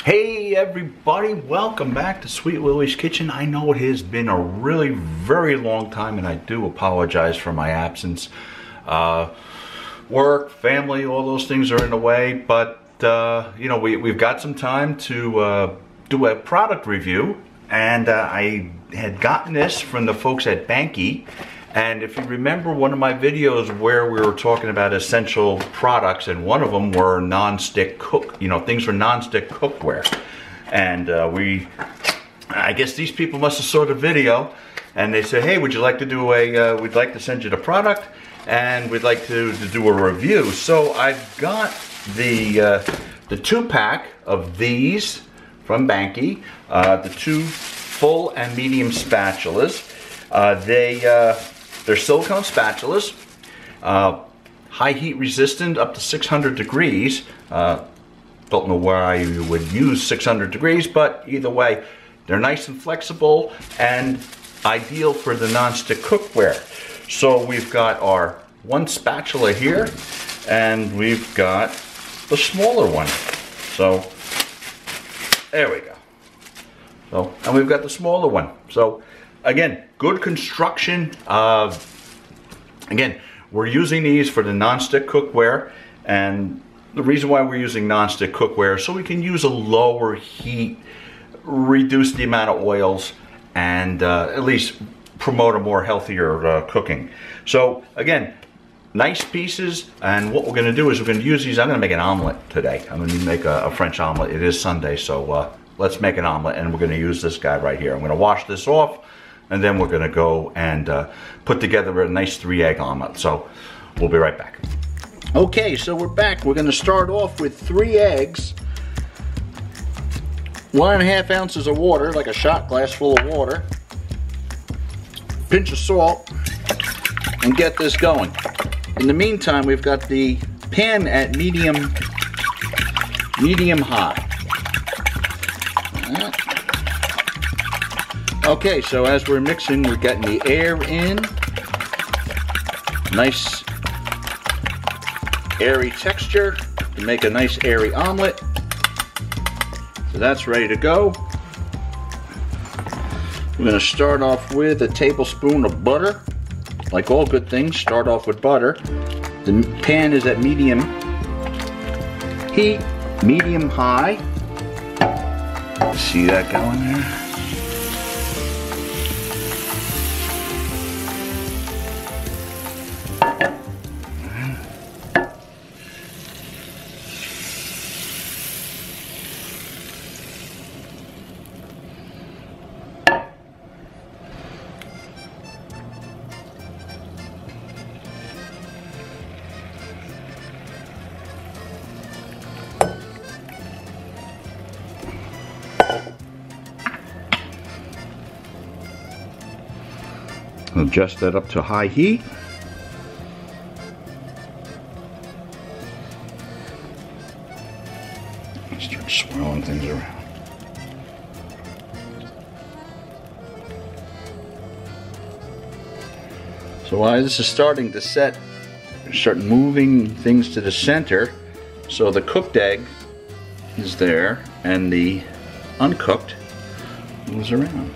Hey everybody, welcome back to Sweet Willy's Kitchen. I know it has been a really very long time and I do apologize for my absence. Work, family, all those things are in the way, but you know, we've got some time to do a product review, and I had gotten this from the folks at Banky. And if you remember one of my videos where we were talking about essential products, and one of them were non-stick things for non-stick cookware. And I guess these people must have saw the video and they said, hey, would you like to do we'd like to send you the product and we'd like to do a review. So I've got the 2-pack of these from Banky, the 2 full and medium spatulas. They're silicone spatulas, high heat resistant up to 600 degrees. Don't know why you would use 600 degrees, but either way, they're nice and flexible and ideal for the non-stick cookware. So we've got our 1 spatula here, and we've got the smaller one. So there we go. So, and we've got the smaller one. So again, good construction. Again, we're using these for the non-stick cookware, and the reason why we're using non-stick cookware is so we can use a lower heat, reduce the amount of oils, and at least promote a more healthier cooking. So again, nice pieces, and what we're going to do is we're going to use these. I'm going to make an omelet today. I'm going to make a French omelet. It is Sunday, so let's make an omelet, and we're going to use this guy right here. I'm going to wash this off, and then we're going to go and put together a nice 3-egg omelet. So we'll be right back. Okay, so we're back. We're going to start off with 3 eggs, 1.5 ounces of water, like a shot glass full of water, pinch of salt, and get this going. In the meantime, we've got the pan at medium high. Okay, so as we're mixing, we're getting the air in. Nice airy texture to make a nice airy omelet. So that's ready to go. We're going to start off with a tablespoon of butter. Like all good things, start off with butter. The pan is at medium heat, medium high. See that going there? Adjust that up to high heat. Start swirling things around. So while this is starting to set, start moving things to the center, so the cooked egg is there and the uncooked moves around.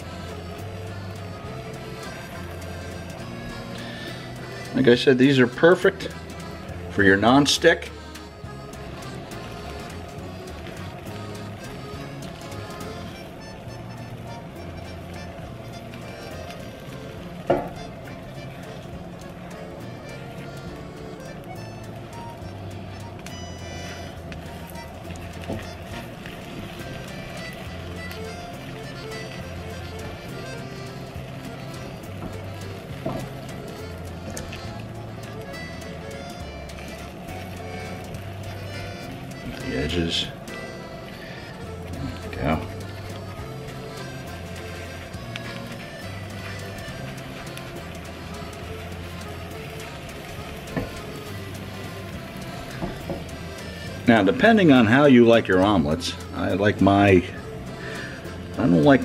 Like I said, these are perfect for your non-stick. The edges. There we go. Now, depending on how you like your omelets, I don't like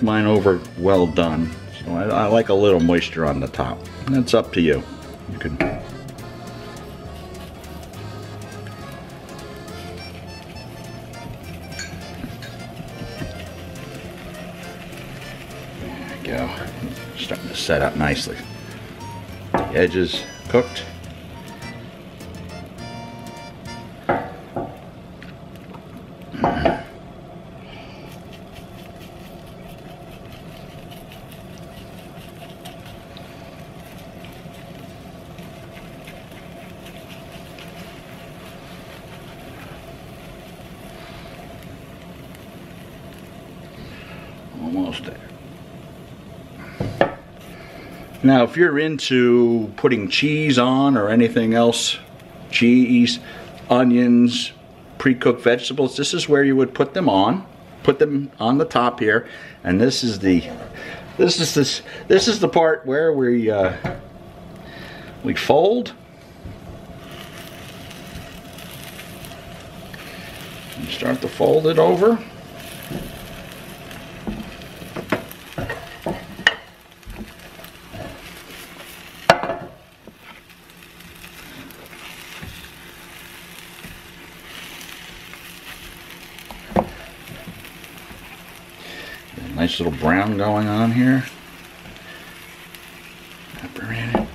mine over well done, so I like a little moisture on the top. That's up to you. You can go. Starting to set up nicely. The edges cooked. Almost there. Now, if you're into putting cheese on or anything else, cheese, onions, pre-cooked vegetables, this is where you would put them on. Put them on the top here, and this is the part where we fold and start to fold it over. Nice little brown going on here. Pepper in it.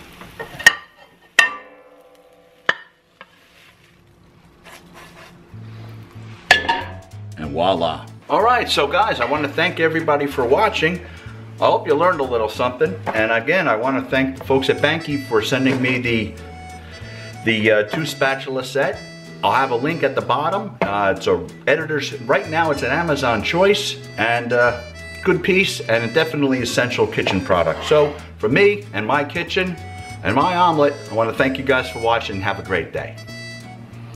And voila. Alright, so guys, I want to thank everybody for watching. I hope you learned a little something. And again, I want to thank the folks at Banky for sending me the 2 spatula set. I'll have a link at the bottom. It's a editor's, right now it's an Amazon choice, and good piece and a definitely essential kitchen product. So for me and my kitchen and my omelet, I want to thank you guys for watching. Have a great day.